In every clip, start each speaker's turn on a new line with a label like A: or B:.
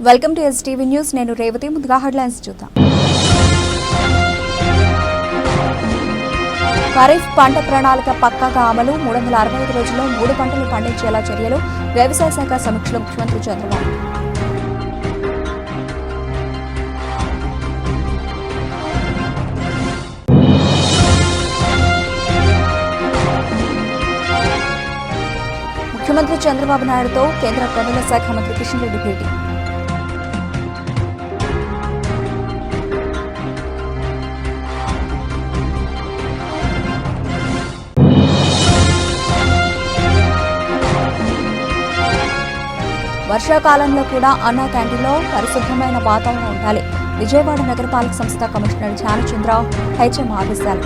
A: Welcome to STV news. నేను రేవతి. ముందుగా headlines చూద్దాం. ఖరీఫ్ పంట ప్రణాళిక పక్కాగా అమలు. 365 రోజుల్లో 3 పంటలు పండించేలా చర్యలు. వ్యవసాయ శాఖ సమీక్షలో ముఖ్యమంత్రి చంద్రబాబు. ముఖ్యమంత్రి చంద్రబాబు నాయుడుతో కేంద్ర గనుల శాఖ మంత్రి కిషన్ రెడ్డి భేటీ. వర్షాకాలంలో కూడా అన్నా క్యాంటీన్లో పరిశుభ్రమైన వాతావరణం ఉండాలి. విజయవాడ నగరపాలక సంస్థ కమిషనర్ ధ్యానచంద్ర హెచ్ఎం ఆదేశాలు.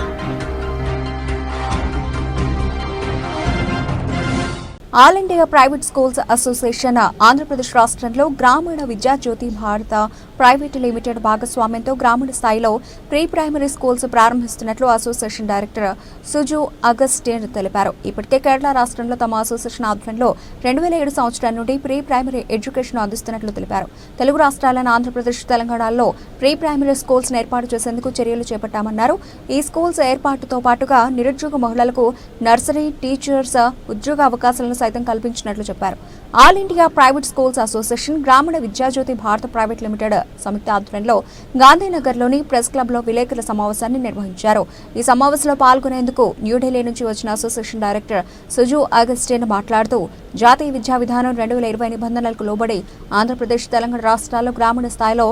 A: All India private schools association Andhra Pradesh రాష్ట్రంలో గ్రామీణ విద్యాజ్యోతి భారత ప్రైవేట్ లిమిటెడ్ భాగస్వామ్యంతో గ్రామీణ స్థాయిలో pre primary schools ప్రారంభిస్తున్నట్లు association director సుజు Augustine తెలిపారు. ఇప్పటికే కేరళ రాష్ట్రంలో తమ అసోసియేషన్ ఆధ్వర్యంలో 2007 సంవత్సరం నుండి ప్రీ ప్రైమరీ ఎడ్యుకేషన్ అందిస్తున్నట్లు తెలిపారు. తెలుగు రాష్ట్రాలైన ఆంధ్రప్రదేశ్, తెలంగాణలో ప్రీ ప్రైమరీ స్కూల్స్ ఏర్పాటు చేసేందుకు చర్యలు చేపట్టామన్నారు. ఈ స్కూల్స్ ఏర్పాటుతో పాటుగా నిరుద్యోగ మహిళలకు నర్సరీ టీచర్స్ ఉద్యోగ అవకాశాలను సైతం కల్పించినట్లు చెప్పారు. All India private schools association గ్రామీణ విద్యాజ్యోతి భారత ప్రైవేట్ లిమిటెడ్ సంయుక్త ఆధ్వర్యంలో గాంధీనగర్లోని ప్రెస్ క్లబ్లో విలేకరుల సమావేశాన్ని నిర్వహించారు. ఈ సమావేశంలో పాల్గొనేందుకు న్యూఢిల్లీ నుంచి వచ్చిన అసోసియేషన్ డైరెక్టర్ సుజు అగస్టిన్ మాట్లాడుతూ జాతీయ విద్యా విధానం 2020 నిబంధనలకు లోబడి ఆంధ్రప్రదేశ్, తెలంగాణ రాష్ట్రాల్లో గ్రామీణ స్థాయిలో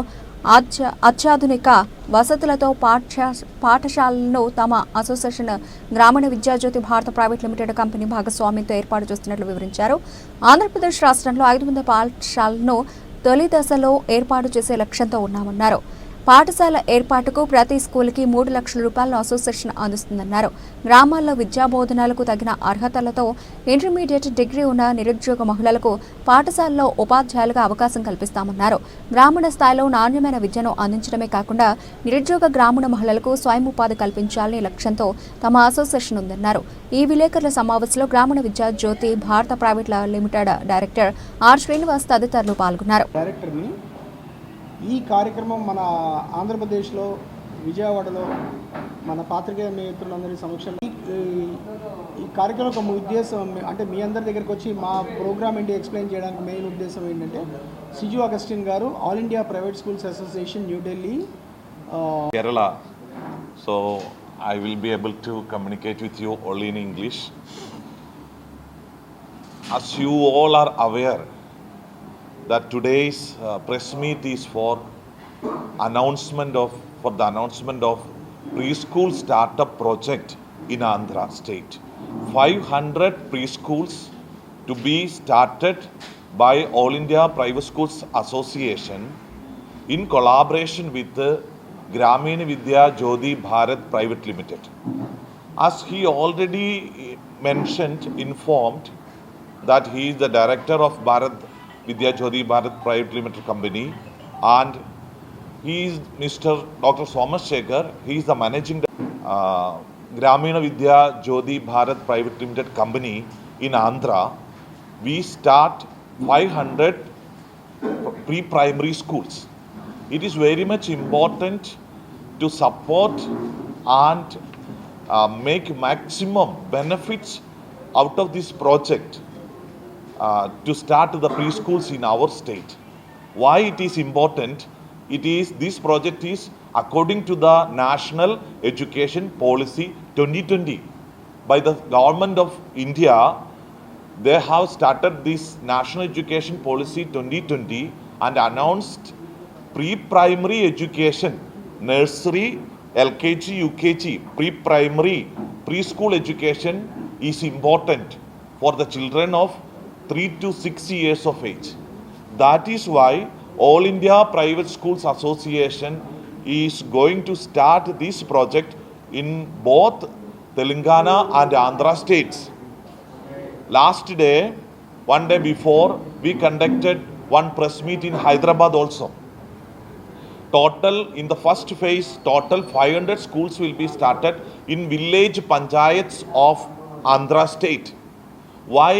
A: అత్యాధునిక వసతులతో పాఠశాలలను తమ అసోసియేషన్ గ్రామీణ విద్యాజ్యోతి భారత ప్రైవేట్ లిమిటెడ్ కంపెనీ భాగస్వామ్యంతో ఏర్పాటు చేస్తున్నట్లు వివరించారు. ఆంధ్రప్రదేశ్ రాష్ట్రంలో 500 పాఠశాలను తొలి దశలో ఏర్పాటు చేసే లక్ష్యంతో ఉన్నామన్నారు. పాఠశాల ఏర్పాటుకు ప్రతి స్కూల్కి 3 లక్షల రూపాయలను అసోసియేషన్ అందిస్తుందన్నారు. గ్రామాల్లో విద్యా బోధనలకు తగిన అర్హతలతో ఇంటర్మీడియట్ డిగ్రీ ఉన్న నిరుద్యోగ మహిళలకు పాఠశాలలో ఉపాధ్యాయులుగా అవకాశం కల్పిస్తామన్నారు. గ్రామీణ స్థాయిలో నాణ్యమైన విద్యను అందించడమే కాకుండా నిరుద్యోగ గ్రామీణ మహిళలకు స్వయం ఉపాధి కల్పించాలనే లక్ష్యంతో తమ అసోసియేషన్ ఉందన్నారు. ఈ విలేకరుల సమావేశంలో గ్రామీణ Vidya Jyothi Bharat private limited director R Srinivas తదితరులు పాల్గొన్నారు.
B: ఈ కార్యక్రమం మన ఆంధ్రప్రదేశ్లో విజయవాడలో మన పాత్రికేయ మిత్రులందరి సమక్షంలో ఈ కార్యక్రమం ఒక ఉద్దేశం అంటే మీ అందరి దగ్గరికి వచ్చి మా ప్రోగ్రామ్ ఏంటి ఎక్స్ప్లెయిన్ చేయడానికి మెయిన్ ఉద్దేశం ఏంటంటే సుజు అగస్టిన్ గారు all India private schools association New Delhi
C: Kerala. So I will be able to communicate with you only in English. As you all are aware that today's press meet is for the announcement of preschool startup project in Andhra state. 500 preschools to be started by All India Private Schools Association in collaboration with the Grameen Vidya Jyoti Bharat Private Limited. As he already informed that he is the director of Bharat Vidya Jyoti Bharat Private Limited Company, and he is Mr. Dr. Somashekar. He is the managing Grameen Vidya Jyoti Bharat Private Limited Company in Andhra. We start 500 pre-primary schools. It is very much important to support and make maximum benefits out of this project. To start the preschools in our state. Why it is important? This project is according to the National Education Policy 2020 by the Government of India. They have started this National Education Policy 2020 and announced pre-primary education, nursery, LKG, UKG, pre-primary, preschool education is important for the children of 3 to 6 years of age. That is why All India Private Schools Association is going to start this project in both Telangana and Andhra states. Last day, one day before, we conducted one press meet in Hyderabad also. Total, in the first phase, total 500 schools will be started in village panchayats of Andhra state. Why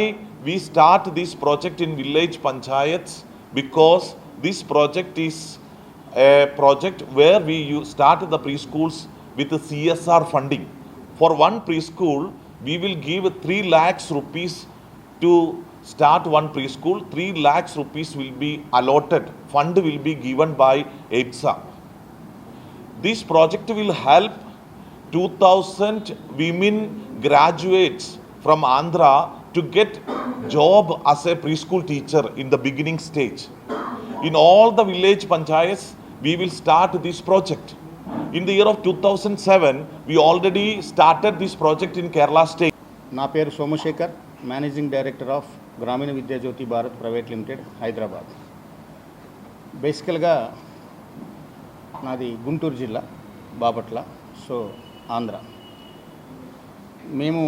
C: we start this project in village panchayats? Because This project is a project where we start the preschools with CSR funding. For one preschool, we will give 3 lakhs rupees to start one preschool. 3 lakhs rupees will be allotted. Fund will be given by EPSA. This project will help 2000 women graduates from Andhra to get job as a preschool teacher in the beginning stage. In all the village panchayats, we will start this project. In the year of 2007, we already started this project in Kerala state.
D: నా పేరు Somashekar, managing director of గ్రామీణ Vidyajyothi Bharat private limited, Hyderabad. బేసికల్గా నాది గుంటూరు జిల్లా, Bapatla, so Andhra. మేము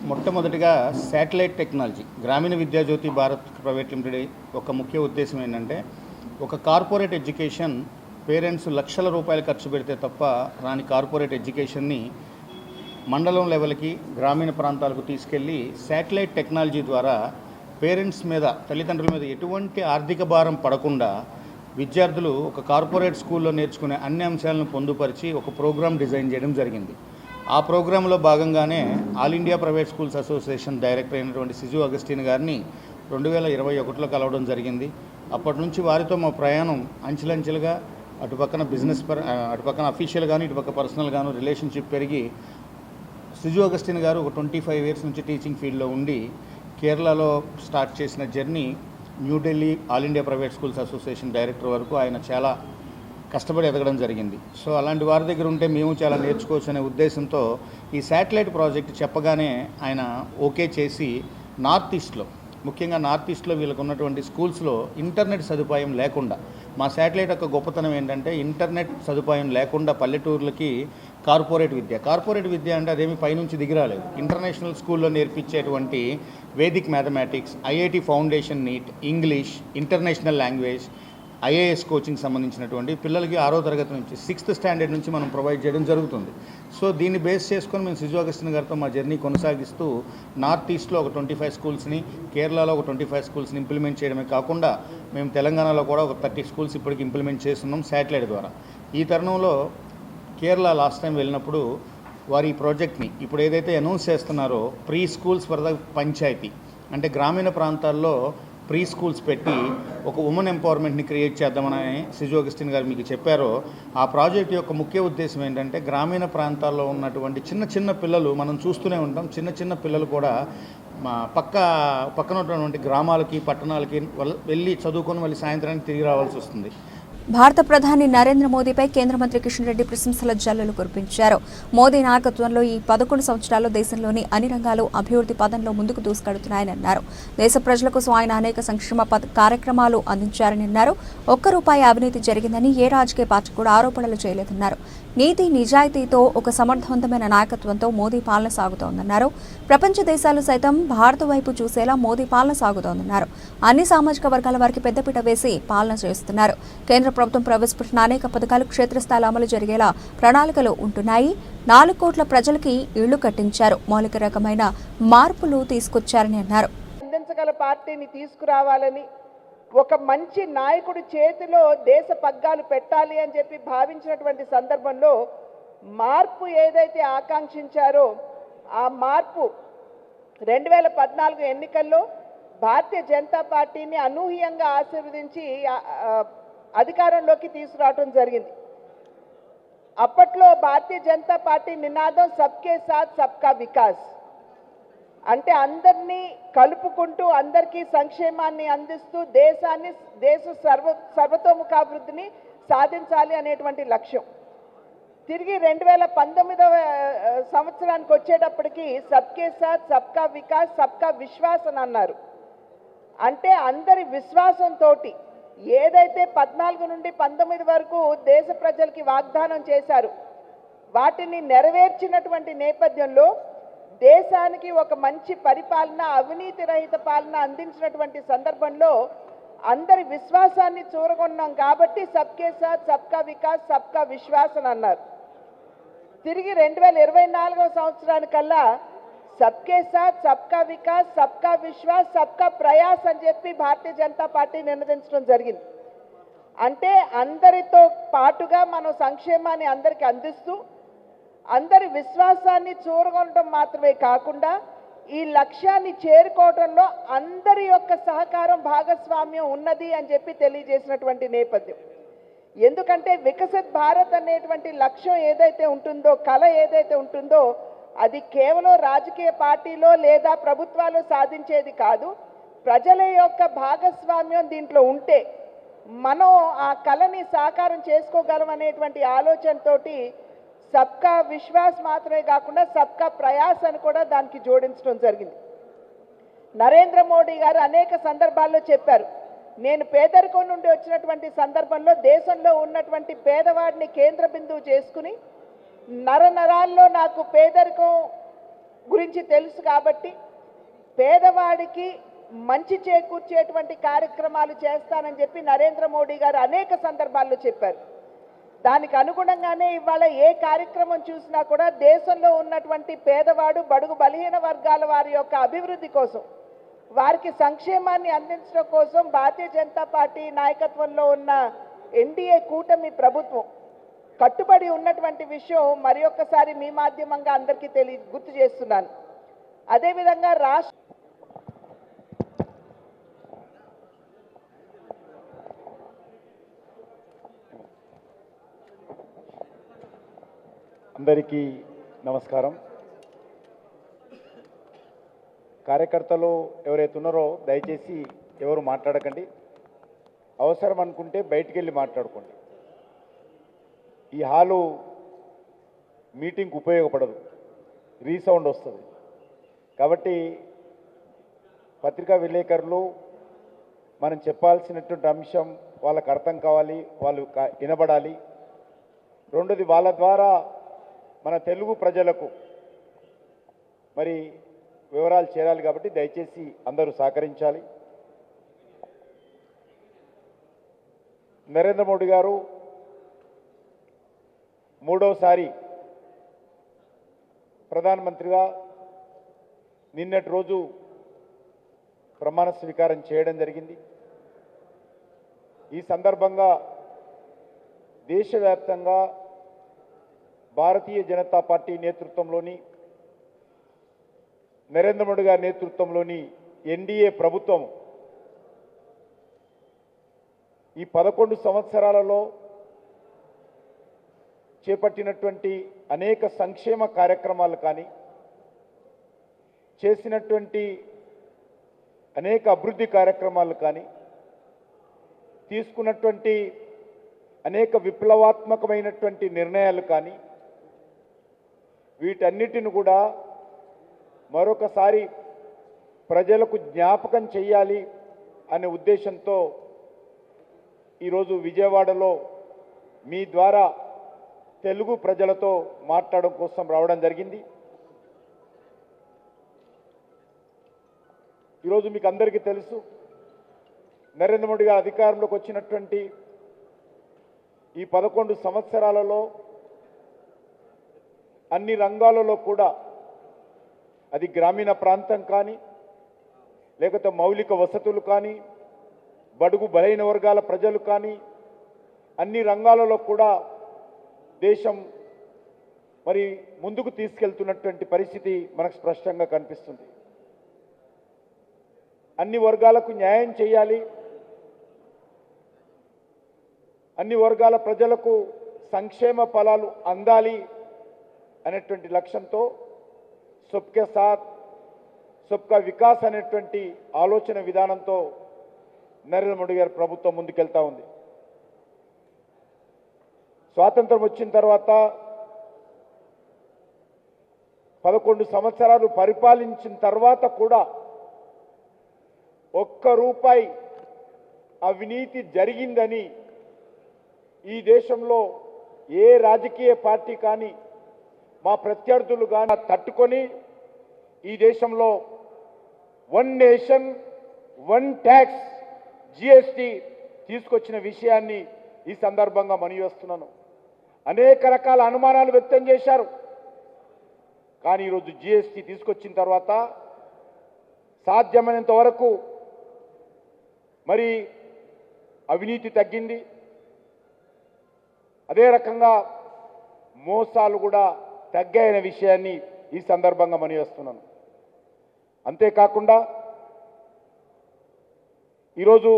D: మొట్టమొదటిగా satellite technology గ్రామీణ Vidyajyothi Bharat private limited ఒక ముఖ్య ఉద్దేశం ఏంటంటే, ఒక కార్పొరేట్ ఎడ్యుకేషన్ పేరెంట్స్ లక్షల రూపాయలు ఖర్చు పెడితే తప్ప రాని కార్పొరేట్ ఎడ్యుకేషన్ని మండలం లెవెల్కి, గ్రామీణ ప్రాంతాలకు తీసుకెళ్ళి శాటిలైట్ టెక్నాలజీ ద్వారా పేరెంట్స్ మీద, తల్లిదండ్రుల మీద ఎటువంటి ఆర్థిక భారం పడకుండా విద్యార్థులు ఒక కార్పొరేట్ స్కూల్లో నేర్చుకునే అన్ని అంశాలను పొందుపరిచి ఒక ప్రోగ్రామ్ డిజైన్ చేయడం జరిగింది. ఆ ప్రోగ్రాంలో భాగంగానే all India private schools association director అయినటువంటి సిజు అగస్టిన్ గారిని 2021లో కలవడం జరిగింది. అప్పటి నుంచి వారితో మా ప్రయాణం అంచెలంచెలుగా అటుపక్కన అటుపక్కన అఫీషియల్ గాను, ఇటుపక్క పర్సనల్ గాను రిలేషన్షిప్ పెరిగి సిజు అగస్టిన్ గారు ఒక 25 years నుంచి టీచింగ్ ఫీల్డ్లో ఉండి కేరళలో స్టార్ట్ చేసిన journey New Delhi all India private schools association director వరకు ఆయన చాలా కష్టపడి ఎదగడం జరిగింది. సో అలాంటి వారి దగ్గర ఉంటే మేము చాలా నేర్చుకోవచ్చు అనే ఉద్దేశంతో ఈ శాటిలైట్ ప్రాజెక్ట్ చెప్పగానే ఆయన ఓకే చేసి నార్త్ ఈస్ట్లో, ముఖ్యంగా నార్త్ ఈస్ట్లో వీళ్ళకు ఉన్నటువంటి స్కూల్స్లో ఇంటర్నెట్ సదుపాయం లేకుండా, మా శాటిలైట్ యొక్క గొప్పతనం ఏంటంటే ఇంటర్నెట్ సదుపాయం లేకుండా పల్లెటూర్లకి కార్పొరేట్ విద్య అంటే అదేమి పైనుంచి దిగిరాలేదు. ఇంటర్నేషనల్ స్కూల్లో నేర్పించేటువంటి Vedic mathematics, IIT foundation, NEET, English, international language, IAS coaching సంబంధించినటువంటి పిల్లలకి 6వ తరగతి నుంచి 6th standard నుంచి మనం ప్రొవైడ్ చేయడం జరుగుతుంది. సో దీన్ని బేస్ చేసుకొని మేము సిజు అగస్టిన్ గారితో మా జర్నీ కొనసాగిస్తూ నార్త్ ఈస్ట్లో ఒక 25 schools-ని, కేరళలో ఒక 25 schools-ని ఇంప్లిమెంట్ చేయడమే కాకుండా మేము తెలంగాణలో కూడా ఒక 30 schools ఇప్పటికి ఇంప్లిమెంట్ చేస్తున్నాం శాటిలైట్ ద్వారా. ఈ తరుణంలో కేరళ లాస్ట్ టైం వెళ్ళినప్పుడు వారి ఈ ప్రాజెక్ట్ని ఇప్పుడు ఏదైతే అనౌన్స్ చేస్తున్నారో pre schools for the panchayat, అంటే గ్రామీణ ప్రాంతాల్లో ప్రీ స్కూల్స్ పెట్టి ఒక ఉమెన్ ఎంపవర్మెంట్ని క్రియేట్ చేద్దామని సిజు అగస్టిన్ గారు మీకు చెప్పారో, ఆ ప్రాజెక్ట్ యొక్క ముఖ్య ఉద్దేశం ఏంటంటే గ్రామీణ ప్రాంతాల్లో ఉన్నటువంటి చిన్న పిల్లలు మనం చూస్తూనే ఉంటాం. చిన్న పిల్లలు కూడా మా పక్కన ఉన్నటువంటి గ్రామాలకి, పట్టణాలకి వెళ్ళి చదువుకొని మళ్ళీ సాయంత్రానికి తిరిగి రావాల్సి వస్తుంది.
A: భారత ప్రధాని నరేంద్ర మోదీపై కేంద్ర మంత్రి కిషన్ రెడ్డి ప్రశంసల జల్లులు కురిపించారు. మోదీ నాయకత్వంలో ఈ 11 సంవత్సరాల్లో దేశంలోని అన్ని రంగాలు అభివృద్ధి పదంలో ముందుకు దూసుకెడుతున్నాయని అన్నారు. దేశ ప్రజల కోసం ఆయన అనేక సంక్షేమ కార్యక్రమాలు అందించారని అన్నారు. ఒక్క రూపాయి అవినీతి జరిగిందని ఏ రాజకీయ పార్టీ కూడా ఆరోపణలు చేయలేదన్నారు. నీతి నిజాయితీతో ఒక సమర్థవంతమైన నాయకత్వంతో మోదీ పాలన సాగుతోందన్నారు. ప్రపంచ దేశాలు సైతం భారత వైపు చూసేలా మోదీ పాలన సాగుతోందన్నారు. అన్ని సామాజిక వర్గాల వారికి పెద్దపీట వేసి పాలన చేస్తున్నారు. కేంద్ర ప్రభుత్వం ప్రవేశపెట్టిన అనేక పథకాలు క్షేత్రస్థాయిలో అమలు జరిగేలా ప్రణాళికలు ఉంటున్నాయి. 4 కోట్ల ప్రజలకి ఇళ్లు కట్టించారు. మౌలిక రకమైన మార్పులు తీసుకొచ్చారని అన్నారు.
E: అందించగల పార్టీని తీసుకురావాలని, ఒక మంచి నాయకుడి చేతిలో దేశ పగ్గాలు పెట్టాలి అని చెప్పి భావించినటువంటి సందర్భంలో మార్పు ఏదైతే ఆకాంక్షించారో ఆ మార్పు 2014 ఎన్నికల్లో భారతీయ జనతా పార్టీని అనూహ్యంగా ఆశీర్వదించి అధికారంలోకి తీసుకురావడం జరిగింది. అప్పట్లో భారతీయ జనతా పార్టీ నినాదం సబ్కే సాత్ సబ్కా వికాస్, అంటే అందరినీ కలుపుకుంటూ అందరికీ సంక్షేమాన్ని అందిస్తూ దేశ సర్వతోముఖాభివృద్ధిని సాధించాలి అనేటువంటి లక్ష్యం. తిరిగి 2019వ సంవత్సరానికి వచ్చేటప్పటికి సబ్కే సాత్ సబ్కా వికాస్ సబ్కా విశ్వాస్ అని అన్నారు. అంటే అందరి విశ్వాసంతో ఏదైతే 14 నుండి 19 వరకు దేశ ప్రజలకి వాగ్దానం చేశారు వాటిని నెరవేర్చినటువంటి నేపథ్యంలో దేశానికి ఒక మంచి పరిపాలన, అవినీతి రహిత పాలన అందించినటువంటి సందర్భంలో అందరి విశ్వాసాన్ని చూరగొన్నాం కాబట్టి సబ్కే సాత్ సబ్కా వికాస్ సబ్కా విశ్వాస్ అని అన్నారు. తిరిగి 2024వ సంవత్సరానికల్లా సబ్కే సాత్ సబ్కా వికాస్ సబ్కా విశ్వాస్ సబ్కా ప్రయాస్ అని చెప్పి భారతీయ జనతా పార్టీ నిర్ణయించడం జరిగింది. అంటే అందరితో పాటుగా మనం సంక్షేమాన్ని అందరికీ అందిస్తూ అందరి విశ్వాసాన్ని చూరగొనడం మాత్రమే కాకుండా ఈ లక్ష్యాన్ని చేరుకోవడంలో అందరి యొక్క సహకారం భాగస్వామ్యం ఉన్నది అని చెప్పి తెలియజేసినటువంటి నేపథ్యం. ఎందుకంటే వికసిత్ భారత్ అనేటువంటి లక్ష్యం ఏదైతే ఉంటుందో, కళ ఏదైతే ఉంటుందో, అది కేవలం రాజకీయ పార్టీలో లేదా ప్రభుత్వాలు సాధించేది కాదు. ప్రజల యొక్క భాగస్వామ్యం దీంట్లో ఉంటే మనం ఆ కళని సాకారం చేసుకోగలం అనేటువంటి ఆలోచనతోటి సబ్కా విశ్వాస్ మాత్రమే కాకుండా సబ్కా ప్రయాస్ అని కూడా దానికి జోడించడం జరిగింది. నరేంద్ర మోడీ గారు అనేక సందర్భాల్లో చెప్పారు, నేను పేదరికం నుండి వచ్చినటువంటి సందర్భంలో దేశంలో ఉన్నటువంటి పేదవాడిని కేంద్ర బిందువు చేసుకుని నరనరాల్లో నాకు పేదరికం గురించి తెలుసు కాబట్టి పేదవాడికి మంచి చేకూర్చేటువంటి కార్యక్రమాలు చేస్తానని చెప్పి నరేంద్ర మోడీ గారు అనేక సందర్భాల్లో చెప్పారు. దానికి అనుగుణంగానే ఇవాళ ఏ కార్యక్రమం చూసినా కూడా దేశంలో ఉన్నటువంటి పేదవాడు, బడుగు బలహీన వర్గాల వారి యొక్క అభివృద్ధి కోసం, వారికి సంక్షేమాన్ని అందించడం కోసం భారతీయ జనతా పార్టీ నాయకత్వంలో ఉన్న ఎన్డీఏ కూటమి ప్రభుత్వం కట్టుబడి ఉన్నటువంటి విషయం మరి ఒక్కసారి మీ మాధ్యమంగా అందరికీ గుర్తు చేస్తున్నాను. అదేవిధంగా
F: అందరికీ నమస్కారం. కార్యకర్తలు ఎవరైతే ఉన్నారో దయచేసి ఎవరు మాట్లాడకండి. అవసరం అనుకుంటే బయటికి వెళ్ళి మాట్లాడుకోండి. ఈ హాలు మీటింగ్కి ఉపయోగపడదు, రీసౌండ్ వస్తుంది. కాబట్టి పత్రికా విలేకరులు మనం చెప్పాల్సినటువంటి అంశం వాళ్ళకు అర్థం కావాలి, వాళ్ళు వినబడాలి. రెండోది, వాళ్ళ ద్వారా మన తెలుగు ప్రజలకు మరి వివరాలు చేరాలి. కాబట్టి దయచేసి అందరూ సహకరించాలి. నరేంద్ర మోడీ గారు మూడవసారి ప్రధానమంత్రిగా నిన్నటి రోజు ప్రమాణ స్వీకారం చేయడం జరిగింది. ఈ సందర్భంగా దేశవ్యాప్తంగా భారతీయ జనతా పార్టీ నేతృత్వంలోని నరేంద్ర మోడీ గారి నేతృత్వంలోని ఎన్డీఏ ప్రభుత్వం ఈ 11 సంవత్సరాలలో చేపట్టినటువంటి అనేక సంక్షేమ కార్యక్రమాలు కానీ, చేసినటువంటి అనేక అభివృద్ధి కార్యక్రమాలు కానీ, తీసుకున్నటువంటి అనేక విప్లవాత్మకమైనటువంటి నిర్ణయాలు కానీ, వీటన్నిటిని కూడా మరొకసారి ప్రజలకు జ్ఞాపకం చేయాలి అనే ఉద్దేశంతో ఈరోజు విజయవాడలో మీ ద్వారా తెలుగు ప్రజలతో మాట్లాడడం కోసం రావడం జరిగింది. ఈరోజు మీకు అందరికీ తెలుసు, నరేంద్ర మోడీ గారు అధికారంలోకి వచ్చినటువంటి ఈ 11 సంవత్సరాలలో అన్ని రంగాలలో కూడా, అది గ్రామీణ ప్రాంతం కానీ, లేకపోతే మౌలిక వసతులు కానీ, బడుగు బలహీన వర్గాల ప్రజలు కానీ, అన్ని రంగాలలో కూడా దేశం మరి ముందుకు తీసుకెళ్తున్నటువంటి పరిస్థితి మనకు స్పష్టంగా కనిపిస్తుంది. అన్ని వర్గాలకు న్యాయం చేయాలి, అన్ని వర్గాల ప్రజలకు సంక్షేమ ఫలాలు అందాలి అనేటువంటి లక్ష్యంతో సబ్కే సాత్ సబ్కా వికాస్ అనేటువంటి ఆలోచన విధానంతో నరేంద్ర మోడీ గారి ప్రభుత్వం ముందుకెళ్తా ఉంది. స్వాతంత్రం వచ్చిన తర్వాత 11 సంవత్సరాలు పరిపాలించిన తర్వాత కూడా ₹1 అవినీతి జరిగిందని ఈ దేశంలో ఏ రాజకీయ పార్టీ కానీ, మా ప్రత్యర్థులు కానీ తట్టుకొని ఈ దేశంలో 1 నేషన్ 1 ట్యాక్స్ జిఎస్టీ తీసుకొచ్చిన విషయాన్ని ఈ సందర్భంగా మనవి చేస్తున్నాను. అనేక రకాల అనుమానాలు వ్యక్తం చేశారు. కానీ ఈరోజు జిఎస్టీ తీసుకొచ్చిన తర్వాత సాధ్యమైనంత వరకు మరి అవినీతి తగ్గింది. అదే రకంగా మోసాలు కూడా తగ్గాయనే విషయాన్ని ఈ సందర్భంగా మనవిస్తున్నాను. అంతేకాకుండా ఈరోజు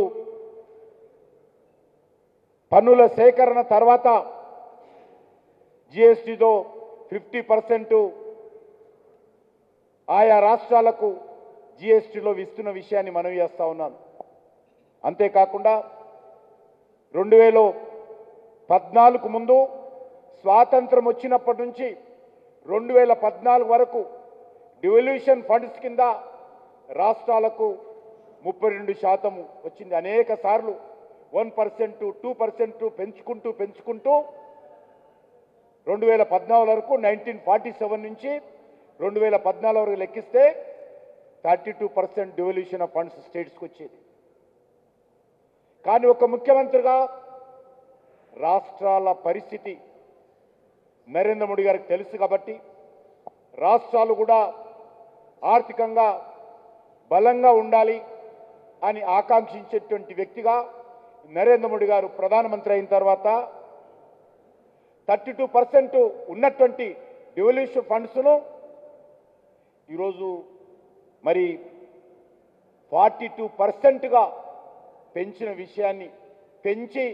F: పన్నుల సేకరణ తర్వాత జిఎస్టీతో 50% ఆయా రాష్ట్రాలకు జిఎస్టీలో ఇస్తున్న విషయాన్ని మనవి చేస్తా ఉన్నాను. అంతేకాకుండా 2014 ముందు స్వాతంత్రం వచ్చినప్పటి నుంచి 2014 వరకు డివల్యూషన్ ఫండ్స్ కింద రాష్ట్రాలకు 32% వచ్చింది. అనేక సార్లు 1%, 2% పెంచుకుంటూ 2014 వరకు 1947 నుంచి 2014 వరకు లెక్కిస్తే 32% డివల్యూషన్ ఆఫ్ ఫండ్స్ స్టేట్స్కి వచ్చేది. కానీ ఒక ముఖ్యమంత్రిగా రాష్ట్రాల పరిస్థితి నరేంద్ర మోడీ గారికి తెలుసు కాబట్టి రాష్ట్రాలు కూడా ఆర్థికంగా బలంగా ఉండాలి అని ఆకాంక్షించేటువంటి వ్యక్తిగా నరేంద్ర మోడీ గారు ప్రధానమంత్రి అయిన తర్వాత 32% ఉన్నటువంటి డివల్యూషన్ ఫండ్స్ను ఈరోజు మరి 42%గా పెంచిన విషయాన్ని, పెంచి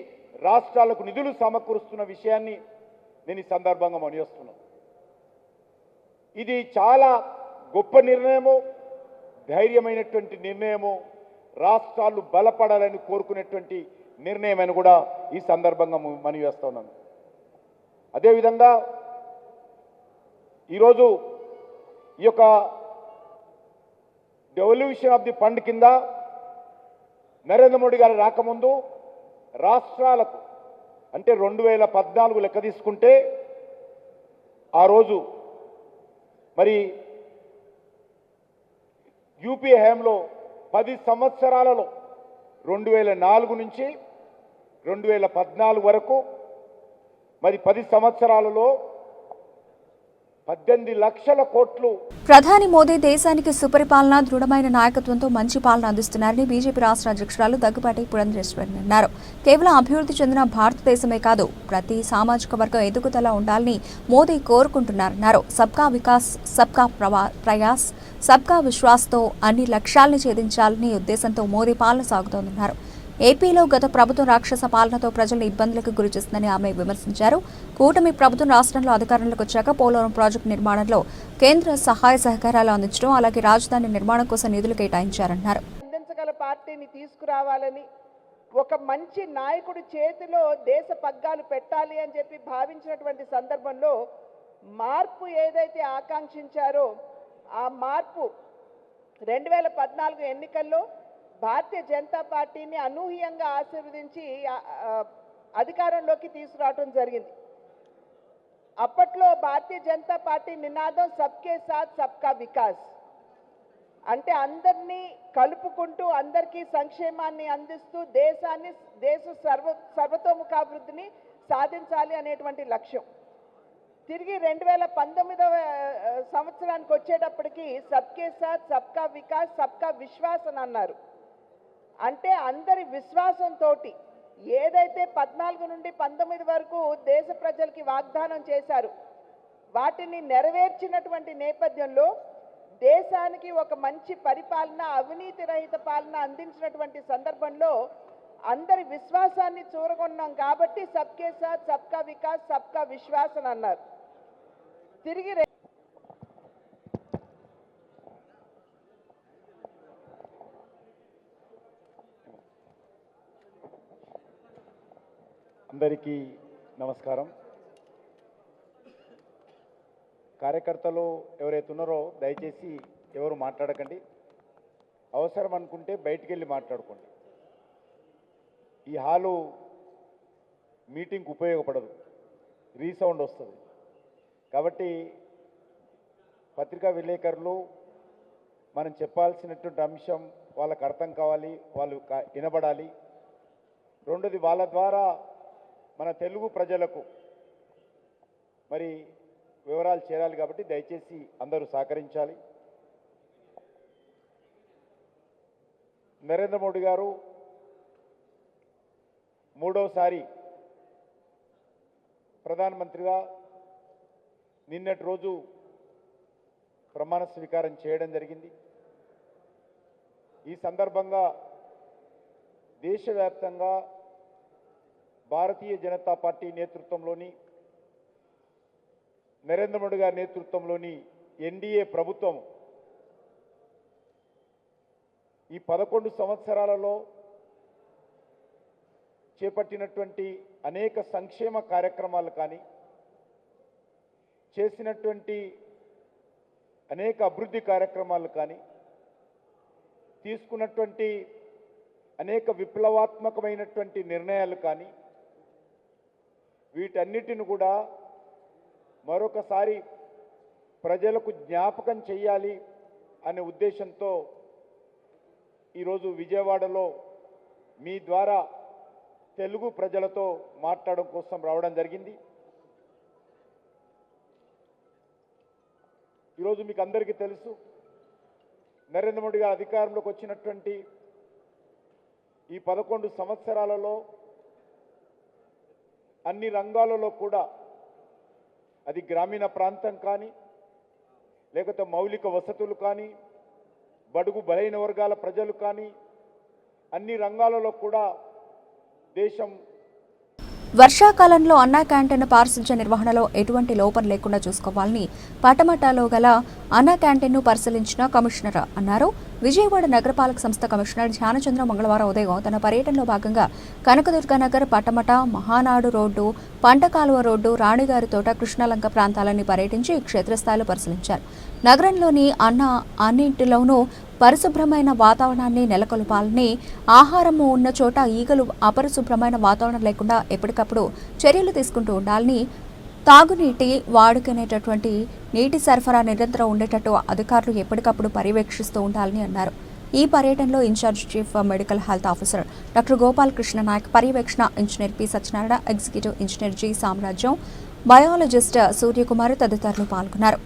F: రాష్ట్రాలకు నిధులు సమకూరుస్తున్న విషయాన్ని నేను ఈ సందర్భంగా మనవిస్తున్నాను. ఇది చాలా గొప్ప నిర్ణయము, ధైర్యమైనటువంటి నిర్ణయము, రాష్ట్రాలు బలపడాలని కోరుకునేటువంటి నిర్ణయం అని కూడా ఈ సందర్భంగా మనవి చేస్తా ఉన్నాను. అదేవిధంగా ఈరోజు ఈ యొక్క డెవల్యూషన్ ఆఫ్ ది ఫండ్ కింద నరేంద్ర మోడీ గారు రాకముందు రాష్ట్రాలకు అంటే 2014 లెక్క తీసుకుంటే ఆ రోజు మరి యూపీఏ హయాంలో 10 సంవత్సరాలలో 2004 నుంచి 2014 వరకు మరి 10 సంవత్సరాలలో 18 లక్షల కోట్లు.
A: ప్రధాని మోదీ దేశానికి సుపరిపాలన, దృఢమైన నాయకత్వంతో మంచి పాలన అందిస్తున్నారని బీజేపీ రాష్ట్ర అధ్యక్షురాలు దగ్గుబాటి పురంధరేశ్వరి అన్నారు. కేవలం అభివృద్ధి చెందిన భారతదేశమే కాదు, ప్రతి సామాజిక వర్గం ఎదుగుదల ఉండాలని మోదీ కోరుకుంటున్నారన్నారు. సబ్కా వికాస్, సబ్కా ప్రయాస్, సబ్కా విశ్వాస్తో అన్ని లక్ష్యాల్ని ఛేదించాలని ఉద్దేశంతో మోదీ పాలన సాగుతోందన్నారు. ఏపీలో గత ప్రభుత్వం రాక్షస పాలనతో ప్రజలను ఇబ్బందులకు గురిచేస్తుందని ఆమె విమర్శించారు. కూటమి ప్రభుత్వం రాష్ట్రంలో అధికారంలోకి వచ్చాక పోలవరం ప్రాజెక్టు నిర్మాణంలో కేంద్ర సహాయ సహకారాలు అందించడం, అలాగే రాజధాని నిర్మాణం కోసం నిధులు కేటాయించారన్నారు.
E: అందించగల పార్టీని తీసుకురావాలని, ఒక మంచి నాయకుడి చేతిలో దేశ పగ్గాలు పెట్టాలి అని చెప్పి భావించినటువంటి సందర్భంలో మార్పు ఏదైతే ఆకాంక్షించారో ఆ మార్పు 2014 ఎన్నికల్లో భారతీయ జనతా పార్టీని అనూహ్యంగా ఆశీర్వదించి అధికారంలోకి తీసుకురావడం జరిగింది. అప్పట్లో భారతీయ జనతా పార్టీ నినాదం సబ్కే సాత్ సబ్కా వికాస్, అంటే అందరినీ కలుపుకుంటూ అందరికీ సంక్షేమాన్ని అందిస్తూ దేశ సర్వతోముఖాభివృద్ధిని సాధించాలి అనేటువంటి లక్ష్యం. తిరిగి 2019వ సంవత్సరానికి వచ్చేటప్పటికి సబ్కే సాత్ సబ్కా వికాస్ సబ్కా విశ్వాస్ అని అన్నారు. అంటే అందరి విశ్వాసంతో ఏదైతే 14 నుండి 19 వరకు దేశ ప్రజలకి వాగ్దానం చేశారు వాటిని నెరవేర్చినటువంటి నేపథ్యంలో దేశానికి ఒక మంచి పరిపాలన, అవినీతి రహిత పాలన అందించినటువంటి సందర్భంలో అందరి విశ్వాసాన్ని చూరగొన్నాం కాబట్టి సబ్కే సాత్ సబ్కా వికాస్ సబ్కా విశ్వాస్ అని అన్నారు. తిరిగి
F: అందరికీ నమస్కారం. కార్యకర్తలు ఎవరైతే ఉన్నారో దయచేసి ఎవరు మాట్లాడకండి, అవసరం అనుకుంటే బయటికి వెళ్ళి మాట్లాడుకోండి. ఈ హాలు మీటింగ్కి ఉపయోగపడదు, రీసౌండ్ వస్తుంది. కాబట్టి పత్రికా విలేకరులు మనం చెప్పాల్సినటువంటి అంశం వాళ్ళకు అర్థం కావాలి, వాళ్ళు వినబడాలి. రెండోది, వాళ్ళ ద్వారా మన తెలుగు ప్రజలకు మరి వివరాలు చేరాలి కాబట్టి దయచేసి అందరూ సహకరించాలి. నరేంద్ర మోడీ గారు మూడోసారి ప్రధానమంత్రిగా నిన్నటి రోజు ప్రమాణ స్వీకారం చేయడం జరిగింది. ఈ సందర్భంగా దేశవ్యాప్తంగా భారతీయ జనతా పార్టీ నేతృత్వంలోని నరేంద్ర మోడీ గారి నేతృత్వంలోని ఎన్డీఏ ప్రభుత్వం ఈ 11 సంవత్సరాలలో చేపట్టినటువంటి అనేక సంక్షేమ కార్యక్రమాలు కానీ, చేసినటువంటి అనేక అభివృద్ధి కార్యక్రమాలు కానీ, తీసుకున్నటువంటి అనేక విప్లవాత్మకమైనటువంటి నిర్ణయాలు కానీ, వీటన్నిటిని కూడా మరొకసారి ప్రజలకు జ్ఞాపకం చేయాలి అనే ఉద్దేశంతో ఈరోజు విజయవాడలో మీ ద్వారా తెలుగు ప్రజలతో మాట్లాడడం కోసం రావడం జరిగింది. ఈరోజు మీకు అందరికీ తెలుసు, నరేంద్ర మోడీ గారు అధికారంలోకి వచ్చినటువంటి ఈ 11 సంవత్సరాలలో అన్ని రంగాలలో కూడా, అది గ్రామీణ ప్రాంతం కానీ, లేకపోతే మౌలిక వసతులు కానీ, బడుగు బలైన వర్గాల ప్రజలు కానీ, అన్ని రంగాలలో కూడా దేశం
A: వర్షాకాలంలో అన్నా క్యాంటీన్ పారిశుధ్య నిర్వహణలో ఎటువంటి లోపం లేకుండా చూసుకోవాలని పటమటలో గల అన్నా క్యాంటీన్ను పరిశీలించిన కమిషనర్ అన్నారు. విజయవాడ నగరపాలక సంస్థ కమిషనర్ ధ్యానచంద్ర మంగళవారం ఉదయం తన పర్యటనలో భాగంగా కనకదుర్గ నగర్, పటమట, మహానాడు రోడ్డు, పంటకాలువ రోడ్డు, రాణిగారి తోట, కృష్ణలంక ప్రాంతాలన్నీ పర్యటించి క్షేత్రస్థాయిలో పరిశీలించారు. నగరంలోని అన్నింటిలోనూ పరిశుభ్రమైన వాతావరణాన్ని నెలకొల్పాలని, ఆహారము ఉన్న చోట ఈగలు అపరిశుభ్రమైన వాతావరణం లేకుండా ఎప్పటికప్పుడు చర్యలు తీసుకుంటూ ఉండాలని, తాగునీటి వాడుకునేటటువంటి నీటి సరఫరా నిరంతరం ఉండేటట్టు అధికారులు ఎప్పటికప్పుడు పర్యవేక్షిస్తూ ఉండాలని అన్నారు. ఈ పర్యటనలో incharge chief medical health officer doctor Gopal Krishna Naik, పర్యవేక్షణ engineer P Satyanarayana, executive engineer G Samrajyam, biologist Suryakumar తదితరులు పాల్గొన్నారు.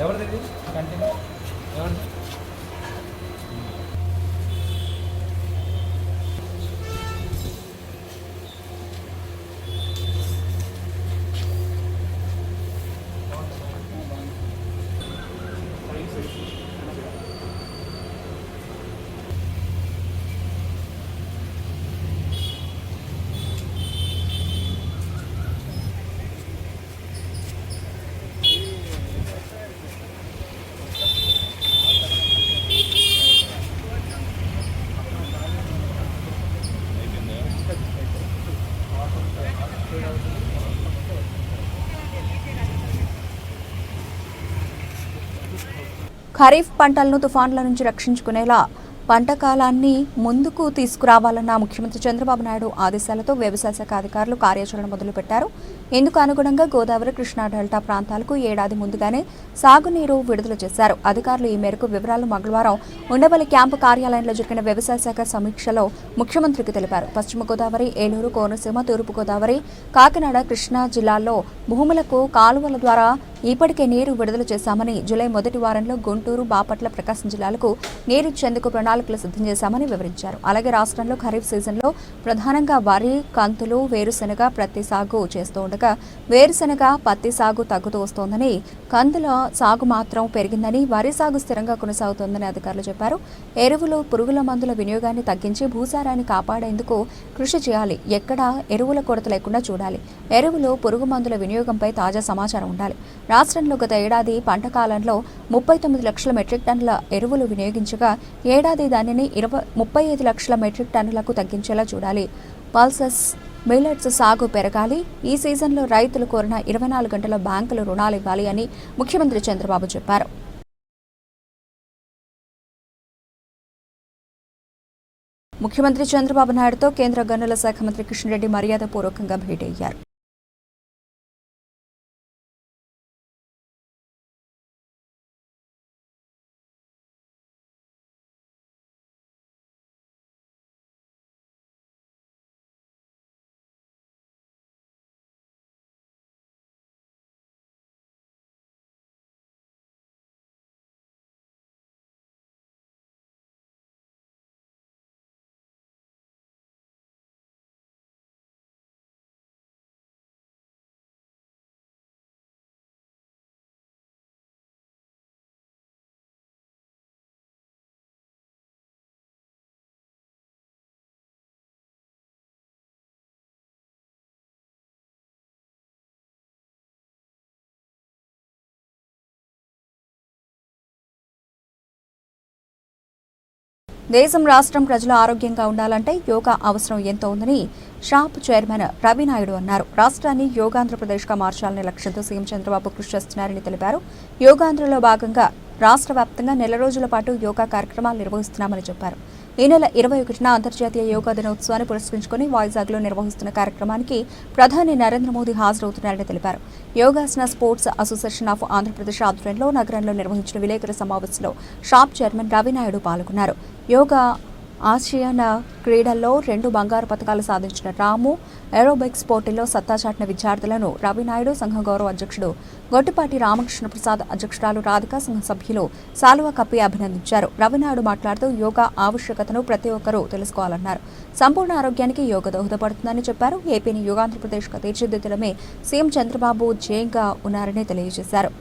G: ఎవరిది కంటిన్యూ ఎవరిది? ఖరీఫ్ పంటలను తుఫాన్ల నుంచి రక్షించుకునేలా పంట కాలాన్ని ముందుకు తీసుకురావాలన్న ముఖ్యమంత్రి చంద్రబాబు నాయుడు ఆదేశాలతో వ్యవసాయ శాఖ అధికారులు కార్యాచరణ మొదలుపెట్టారు. ఇందుకు అనుగుణంగా గోదావరి, కృష్ణా డెల్టా ప్రాంతాలకు ఏడాది ముందుగానే సాగునీరు విడుదల చేశారు. అధికారులు ఈ మేరకు వివరాలు మంగళవారం ఉండవల్లి క్యాంపు కార్యాలయంలో జరిగిన వ్యవసాయ శాఖ సమీక్షలో ముఖ్యమంత్రికి తెలిపారు. పశ్చిమ గోదావరి, ఏలూరు, కోనసీమ, తూర్పు గోదావరి, కాకినాడ, కృష్ణా జిల్లాల్లో భూములకు కాలువల ద్వారా ఇప్పటికే నీరు విడుదల చేశామని, జూలై మొదటి వారంలో గుంటూరు, బాపట్ల, ప్రకాశం జిల్లాలకు నీరిచ్చేందుకు ప్రణాళికలు సిద్ధం చేశామని వివరించారు. అలాగే రాష్ట్రంలో ఖరీఫ్ సీజన్లో ప్రధానంగా వరి, కంతులు, వేరుశెనగ, ప్రత్తి సాగు చేస్తూ ఉండగా వేరుశెనగ, పత్తి సాగు తగ్గుతూ వస్తోందని, కందుల సాగు మాత్రం పెరిగిందని, వరి సాగు స్థిరంగా కొనసాగుతోందని అధికారులు చెప్పారు. ఎరువులు, పురుగుల మందుల వినియోగాన్ని తగ్గించి భూసారాన్ని కాపాడేందుకు కృషి చేయాలి. ఎక్కడా ఎరువుల కొరత లేకుండా చూడాలి. ఎరువులు, పురుగు మందుల వినియోగంపై తాజా సమాచారం ఉండాలి.
A: రాష్ట్రంలో గత ఏడాది పంట కాలంలో 39 లక్షల మెట్రిక్ టన్నుల ఎరువులు వినియోగించగా ఏడాది దానిని 35 లక్షల మెట్రిక్ టన్నులకు తగ్గించేలా చూడాలి. పల్సస్ మిల్లెట్స్ సాగు పెరగాలి. ఈ సీజన్లో రైతులు కోరిన 24 గంటల బ్యాంకులు రుణాలు ఇవ్వాలి అని ముఖ్యమంత్రి చంద్రబాబు చెప్పారు. ముఖ్యమంత్రి చంద్రబాబు నాయుడుతో కేంద్ర గనుల శాఖ మంత్రి కిషన్ రెడ్డి మర్యాదపూర్వకంగా భేటీ అయ్యారు. దేశం రాష్ట్రం ప్రజలు ఆరోగ్యంగా ఉండాలంటే యోగా అవసరం ఎంతో ఉందని షాప్ చైర్మన్ రవినాయుడు అన్నారు. రాష్ట్రాన్ని యోగాంధ్రప్రదేశ్గా మార్చాలనే లక్ష్యంతో సీఎం చంద్రబాబు కృషి చేస్తున్నారని తెలిపారు. యోగాంధ్రలో భాగంగా రాష్ట్ర వ్యాప్తంగా నెల రోజుల పాటు యోగా కార్యక్రమాలు నిర్వహిస్తున్నామని చెప్పారు. ఈ నెల 21న అంతర్జాతీయ యోగా దినోత్సవాన్ని పురస్కరించుకుని వైజాగ్లో నిర్వహిస్తున్న కార్యక్రమానికి ప్రధాని నరేంద్ర మోదీ హాజరవుతున్నారని తెలిపారు. Yogasana sports association of Andhra Pradesh ఆధ్వర్యంలో నగరంలో నిర్వహించిన విలేకరుల సమావేశంలో షాప్ చైర్మన్ రవినాయుడు పాల్గొన్నారు. యోగా ఆసియాన క్రీడల్లో 2 బంగారు పతకాలు సాధించిన రాము, ఏరోబిక్స్ పోటీల్లో సత్తా చాటిన విద్యార్థులను రవినాయుడు, సంఘ గౌరవ అధ్యక్షుడు గొట్టిపాటి రామకృష్ణ ప్రసాద్, అధ్యక్షురాలు రాధిక, సంఘ సభ్యులు సాలువా కప్పి అభినందించారు. రవినాయుడు మాట్లాడుతూ యోగా ఆవశ్యకతను ప్రతి ఒక్కరూ తెలుసుకోవాలన్నారు. సంపూర్ణ ఆరోగ్యానికి యోగా దోహదపడుతుందని చెప్పారు. ఏపీని యోగాంధ్రప్రదేశ్గా తీర్చిదిద్దడమే సీఎం చంద్రబాబు ధ్యేయంగా ఉన్నారని తెలియజేశారు.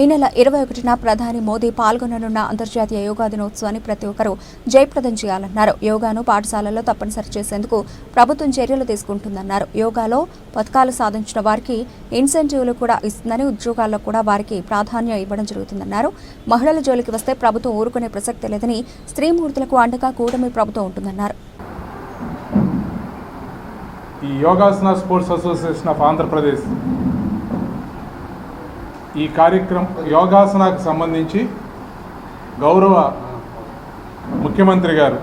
A: ఈ నెల 21న ప్రధాని మోదీ పాల్గొననున్న అంతర్జాతీయ యోగా దినోత్సవాన్ని ప్రతి ఒక్కరూ జయప్రదం చేయాలన్నారు. యోగాను పాఠశాలల్లో తప్పనిసరి చేసేందుకు ప్రభుత్వం చర్యలు తీసుకుంటుందన్నారు. యోగాలో పతకాలు సాధించిన వారికి ఇన్సెంటివ్లు కూడా ఇస్తుందని, ఉద్యోగాల్లో కూడా వారికి ప్రాధాన్యం ఇవ్వడం జరుగుతుందన్నారు. మహిళల జోలికి వస్తే ప్రభుత్వం ఊరుకునే ప్రసక్తి లేదని, స్త్రీమూర్తులకు అండగా కూటమి ప్రభుత్వం ఉంటుందన్నారు.
H: ఈ yogasana sports association of Andhra Pradesh ఈ కార్యక్రమం యోగాసనకు సంబంధించి గౌరవ ముఖ్యమంత్రి గారు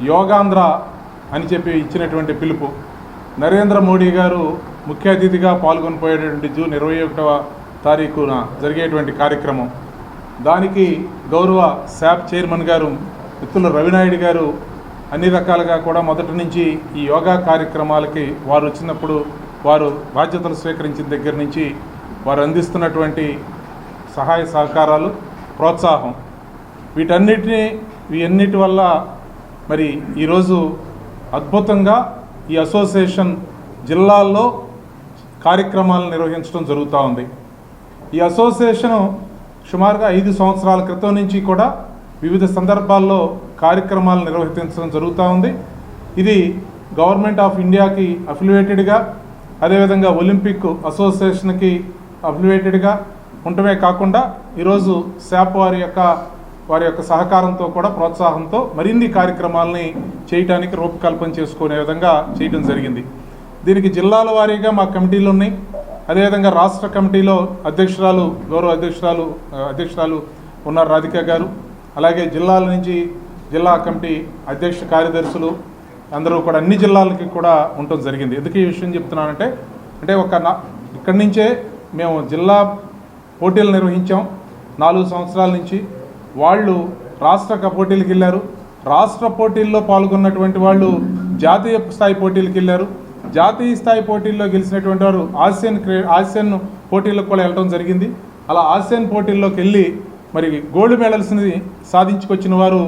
H: యోగాంధ్ర అని చెప్పి ఇచ్చినటువంటి పిలుపు, నరేంద్ర మోడీ గారు ముఖ్య అతిథిగా పాల్గొనిపోయేటువంటి జూన్ 21వ తారీఖున జరిగేటువంటి కార్యక్రమం. దానికి గౌరవ శాప్ చైర్మన్ గారు మిత్రులు రవినాయుడు గారు అన్ని రకాలుగా కూడా మొదటి నుంచి ఈ యోగా కార్యక్రమాలకి వారు వచ్చినప్పుడు వారు బాధ్యతలు స్వీకరించిన దగ్గర నుంచి వారు అందిస్తున్నటువంటి సహాయ సహకారాలు, ప్రోత్సాహం, వీటన్నిటి వల్ల మరి ఈరోజు అద్భుతంగా ఈ అసోసియేషన్ జిల్లాల్లో కార్యక్రమాలను నిర్వహించడం జరుగుతూ ఉంది. ఈ అసోసియేషను సుమారుగా 5 సంవత్సరాల క్రితం నుంచి కూడా వివిధ సందర్భాల్లో కార్యక్రమాలు నిర్వహించడం జరుగుతూ ఉంది. ఇది గవర్నమెంట్ ఆఫ్ ఇండియాకి అఫిలియేటెడ్గా, అదేవిధంగా ఒలింపిక్ అసోసియేషన్కి అఫిలియేటెడ్గా ఉండటమే కాకుండా ఈరోజు శాప్ వారి యొక్క సహకారంతో కూడా, ప్రోత్సాహంతో మరిన్ని కార్యక్రమాలని చేయడానికి రూపకల్పన చేసుకునే విధంగా చేయడం జరిగింది. దీనికి జిల్లాల వారీగా మా కమిటీలు ఉన్నాయి. అదేవిధంగా రాష్ట్ర కమిటీలో గౌరవ అధ్యక్షురాలు ఉన్నారు రాధిక గారు. అలాగే జిల్లాల నుంచి జిల్లా కమిటీ అధ్యక్ష కార్యదర్శులు అందరూ కూడా అన్ని జిల్లాలకి కూడా ఉండటం జరిగింది. ఎందుకు ఈ విషయం చెప్తున్నానంటే ఇక్కడి నుంచే మేము జిల్లా పోటీలు నిర్వహించాం 4 సంవత్సరాల నుంచి. వాళ్ళు రాష్ట్ర పోటీలకు వెళ్ళారు. రాష్ట్ర పోటీల్లో పాల్గొన్నటువంటి వాళ్ళు జాతీయ స్థాయి పోటీలకు వెళ్ళారు. జాతీయ స్థాయి పోటీల్లో గెలిచినటువంటి వారు ఆసియన్ పోటీలకు కూడా వెళ్ళడం జరిగింది. అలా ఆసియన్ పోటీల్లోకి వెళ్ళి మరి గోల్డ్ మెడల్స్ని సాధించుకొచ్చిన వారు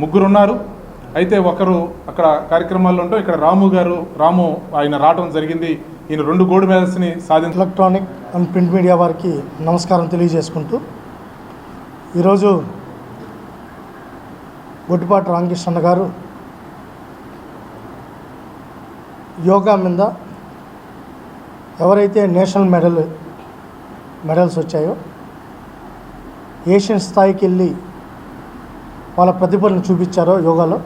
H: 3 ఉన్నారు. అయితే ఒకరు అక్కడ కార్యక్రమాల్లో ఉంటూ ఇక్కడ రాము ఆయన రావడం జరిగింది. ఈయన 2 గోల్డ్ మెడల్స్ని సాధించారు.
I: ఎలక్ట్రానిక్ అండ్ ప్రింట్ మీడియా వారికి నమస్కారం తెలియజేసుకుంటూ, ఈరోజు గొట్టిపాటి రామకృష్ణ గారు యోగా మీద ఎవరైతే నేషనల్ మెడల్ మెడల్స్ వచ్చాయో, ఏషియన్ స్థాయికి వెళ్ళి వాళ్ళ ప్రతిభను చూపించారో యోగాలో,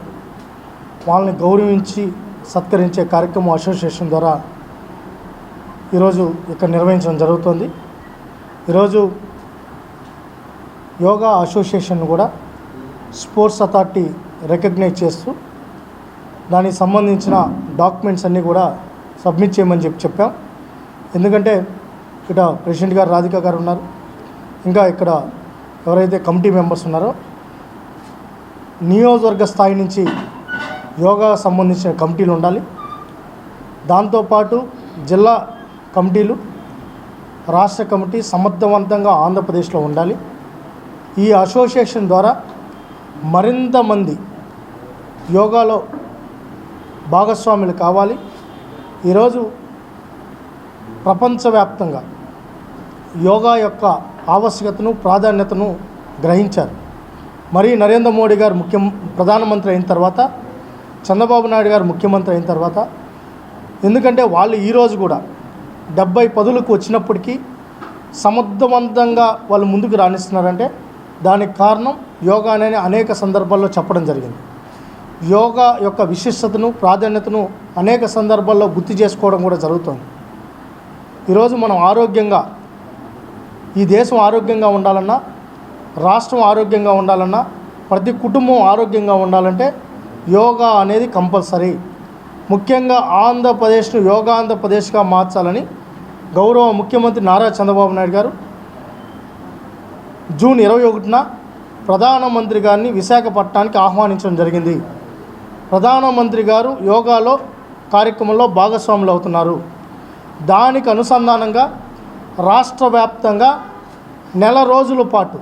I: వాళ్ళని గౌరవించి సత్కరించే కార్యక్రమం అసోసియేషన్ ద్వారా ఈరోజు ఇక్కడ నిర్వహించడం జరుగుతుంది. ఈరోజు యోగా అసోసియేషన్ కూడా స్పోర్ట్స్ అథారిటీ రికగ్నైజ్ చేస్తూ దానికి సంబంధించిన డాక్యుమెంట్స్ అన్నీ కూడా సబ్మిట్ చేయమని చెప్పాం. ఎందుకంటే ఇక్కడ ప్రెసిడెంట్ గారు రాధిక గారు ఉన్నారు, ఇంకా ఇక్కడ ఎవరైతే కమిటీ మెంబర్స్ ఉన్నారో నియోజకవర్గ స్థాయి నుంచి యోగా సంబంధించిన కమిటీలు ఉండాలి. దాంతోపాటు జిల్లా కమిటీలు, రాష్ట్ర కమిటీ సమర్థవంతంగా ఆంధ్రప్రదేశ్లో ఉండాలి. ఈ అసోసియేషన్ ద్వారా మరింత మంది యోగాలో భాగస్వాములు కావాలి. ఈరోజు ప్రపంచవ్యాప్తంగా యోగా యొక్క ఆవశ్యకతను, ప్రాధాన్యతను గ్రహించారు. మరి నరేంద్ర మోడీ గారు ప్రధానమంత్రి అయిన తర్వాత, చంద్రబాబు నాయుడు గారు ముఖ్యమంత్రి అయిన తర్వాత, ఎందుకంటే వాళ్ళు ఈరోజు కూడా 70 పదులకు వచ్చినప్పటికీ సమర్థవంతంగా వాళ్ళు ముందుకు రాణిస్తున్నారంటే దానికి కారణం యోగా అనే అనేక సందర్భాల్లో చెప్పడం జరిగింది. యోగా యొక్క విశిష్టతను, ప్రాధాన్యతను అనేక సందర్భాల్లో గుర్తు చేసుకోవడం కూడా జరుగుతుంది. ఈరోజు మనం ఆరోగ్యంగా, ఈ దేశం ఆరోగ్యంగా ఉండాలన్నా, రాష్ట్రం ఆరోగ్యంగా ఉండాలన్నా, ప్రతి కుటుంబం ఆరోగ్యంగా ఉండాలంటే యోగా అనేది కంపల్సరీ. ముఖ్యంగా ఆంధ్రప్రదేశ్ను యోగా ఆంధ్రప్రదేశ్గా మార్చాలని గౌరవ ముఖ్యమంత్రి నారా చంద్రబాబు నాయుడు గారు జూన్ 21న ప్రధానమంత్రి గారిని విశాఖపట్నానికి ఆహ్వానించడం జరిగింది. ప్రధానమంత్రి గారు యోగాలో కార్యక్రమంలో భాగస్వాములు అవుతున్నారు. దానికి అనుసంధానంగా రాష్ట్ర వ్యాప్తంగా నెల రోజుల పాటు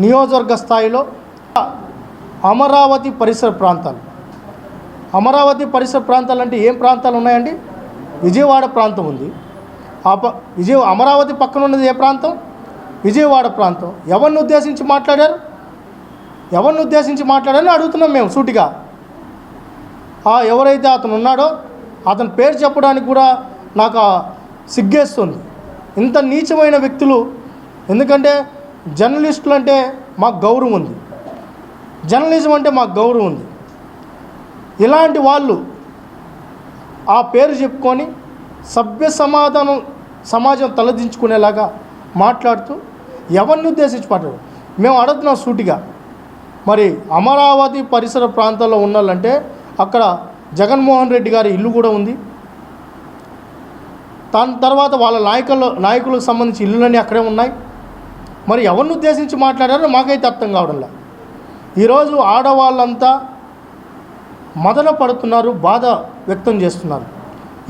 I: నియోజకవర్గ స్థాయిలో అమరావతి పరిసర ప్రాంతాలు, అమరావతి పరిసర ప్రాంతాలు అంటే ఏం ప్రాంతాలు ఉన్నాయండి? విజయవాడ ప్రాంతం ఉంది. అమరావతి పక్కన ఉన్నది ఏ ప్రాంతం? విజయవాడ ప్రాంతం. ఎవరిని ఉద్దేశించి మాట్లాడారు? ఎవరిని ఉద్దేశించి మాట్లాడారని అడుగుతున్నాం మేము సూటిగా. ఎవరైతే అతను ఉన్నాడో అతని పేరు చెప్పడానికి కూడా నాకు సిగ్గేస్తుంది. ఇంత నీచమైన వ్యక్తులు. ఎందుకంటే జర్నలిస్టులు అంటే మాకు గౌరవం ఉంది, జర్నలిజం అంటే మాకు గౌరవం ఉంది. ఇలాంటి వాళ్ళు ఆ పేరు చెప్పుకొని సభ్య సమాజం తలదించుకునేలాగా మాట్లాడుతూ ఎవరిని ఉద్దేశించి మాట్లాడు. మేము అడుగుతున్నాం సూటిగా, మరి అమరావతి పరిసర ప్రాంతాల్లో ఉండాలంటే అక్కడ జగన్మోహన్ రెడ్డి గారి ఇల్లు కూడా ఉంది. దాని తర్వాత వాళ్ళ నాయకులకు సంబంధించి ఇల్లులన్నీ అక్కడే ఉన్నాయి. మరి ఎవరిని ఉద్దేశించి మాట్లాడారో మాకైతే అర్థం కావడంలా. ఈరోజు ఆడవాళ్ళంతా మదన పడుతున్నారు, బాధ వ్యక్తం చేస్తున్నారు.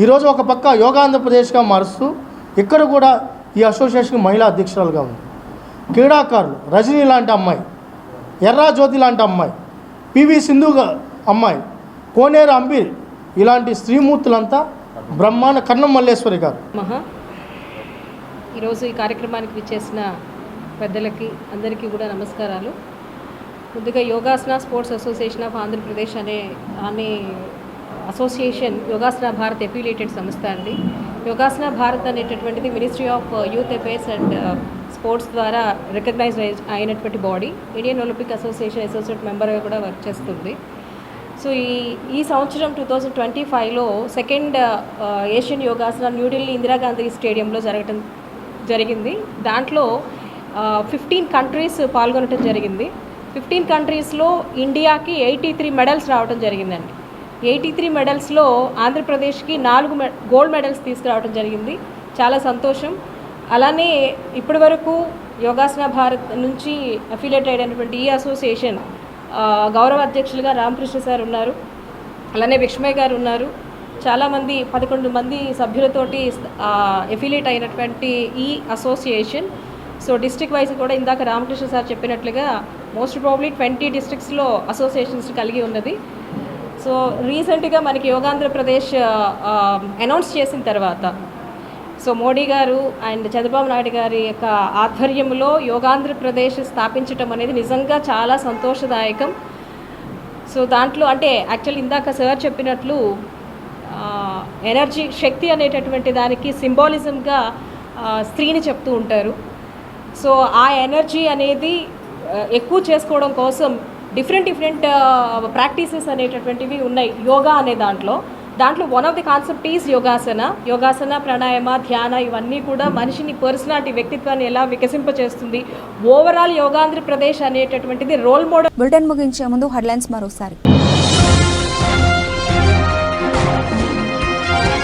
I: ఈరోజు ఒక పక్క యోగా ఆంధ్రప్రదేశ్గా మారుస్తూ ఇక్కడ కూడా ఈ అసోసియేషన్ మహిళా అధ్యక్షురాలుగా ఉంది. క్రీడాకారులు రజనీ లాంటి అమ్మాయి, ఎర్రా జ్యోతి లాంటి అమ్మాయి, పివి సింధు అమ్మాయి, కోనేరు అంబీర్ ఇలాంటి స్త్రీమూర్తులంతా బ్రహ్మాండ కన్నం మల్లేశ్వరి గారు.
J: ఈరోజు ఈ కార్యక్రమానికి విచ్చేసిన పెద్దలకి అందరికీ కూడా నమస్కారాలు. ముందుగా yogasana sports association of Andhra Pradesh అనే అసోసియేషన్ యోగాసన భారత్ ఎఫిలియేటెడ్ సంస్థ అండి. యోగాసన భారత్ అనేటటువంటిది ministry of youth affairs and sports ద్వారా రికగ్నైజ్ అయినటువంటి body. Indian Olympic association associate మెంబర్గా కూడా వర్క్ చేస్తుంది. సో ఈ సంవత్సరం 2025లో సెకండ్ ఏషియన్ యోగాసన న్యూఢిల్లీ ఇందిరాగాంధీ స్టేడియంలో జరిగింది. దాంట్లో 15 కంట్రీస్ పాల్గొనడం జరిగింది. 15 కంట్రీస్లో ఇండియాకి 83 మెడల్స్ రావడం జరిగిందండి. 83 మెడల్స్లో ఆంధ్రప్రదేశ్కి 4 గోల్డ్ మెడల్స్ తీసుకురావడం జరిగింది. చాలా సంతోషం. అలానే ఇప్పటి వరకు యోగాసన భారత్ నుంచి అఫిలియేట్ అయినటువంటి ఈ అసోసియేషన్ గౌరవ అధ్యక్షులుగా రామకృష్ణ సార్ ఉన్నారు, అలానే విష్మయ్ గారు ఉన్నారు. చాలామంది 11 మంది సభ్యులతోటి ఎఫిలియేట్ అయినటువంటి ఈ అసోసియేషన్. సో డిస్ట్రిక్ట్ వైజ్ కూడా ఇందాక రామకృష్ణ సార్ చెప్పినట్లుగా మోస్ట్ ప్రాబ్లీ 20 డిస్ట్రిక్ట్స్లో అసోసియేషన్స్ కలిగి ఉన్నది. సో రీసెంట్గా మనకి యోగాంధ్రప్రదేశ్ అనౌన్స్ చేసిన తర్వాత, సో మోడీ గారు అండ్ చంద్రబాబు నాయుడు గారి యొక్క ఆధ్వర్యంలో యోగాంధ్రప్రదేశ్ స్థాపించడం అనేది నిజంగా చాలా సంతోషదాయకం. సో దాంట్లో అంటే యాక్చువల్లీ ఇందాక సార్ చెప్పినట్లు ఎనర్జీ, శక్తి అనేటటువంటి దానికి సింబాలిజంగా స్త్రీని చెప్తూ ఉంటారు. సో ఆ ఎనర్జీ అనేది ఎక్కువ చేసుకోవడం కోసం డిఫరెంట్ ప్రాక్టీసెస్ అనేటటువంటివి ఉన్నాయి యోగా అనే దాంట్లో. One of the concept is yogasana, pranayama, ధ్యాన, ఇవన్నీ కూడా మనిషిని పర్సనాలిటీ, వ్యక్తిత్వాన్ని ఎలా వికసింపచేస్తుంది. ఓవరాల్ యోగాంధ్రప్రదేశ్ అనేటటువంటిది రోల్ మోడల్.
A: బులెటిన్ ముగించే ముందు హెడ్లైన్స్ మరోసారి.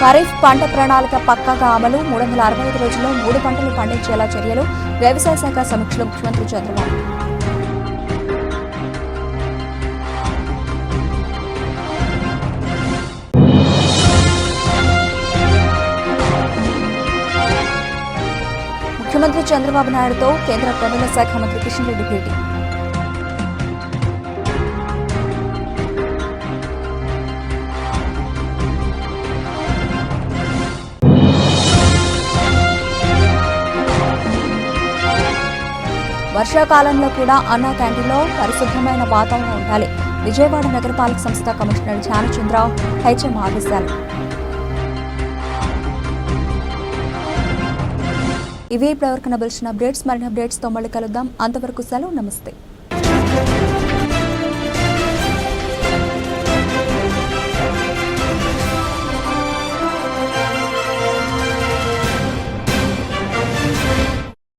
A: ఖరీఫ్ పంట ప్రణాళిక పక్కాగా అమలు, 365 రోజుల్లో 3 పంటలు పండించేలా చర్యలు, వ్యవసాయ శాఖ సమీక్షలో ముఖ్యమంత్రి చంద్రబాబు. ముఖ్యమంత్రి చంద్రబాబు నాయుడుతో కేంద్ర గనుల శాఖ మంత్రి కిషన్ రెడ్డి భేటీ. వర్షాకాలంలో కూడా అన్నా క్యాంటీన్లో పరిశుభ్రమైన వాతావరణం ఉండాలి. విజయవాడ నగరపాలక సంస్థ కమిషనర్ ధ్యానచంద్ర హెచ్ఎం ఆదేశాలు. ఇవే ఇప్పటివరకు నబిల్చిన అప్డేట్స్. మరిన్ని అప్డేట్స్తో మళ్ళీ కలుద్దాం. అంతవరకు సెలవు. నమస్తే.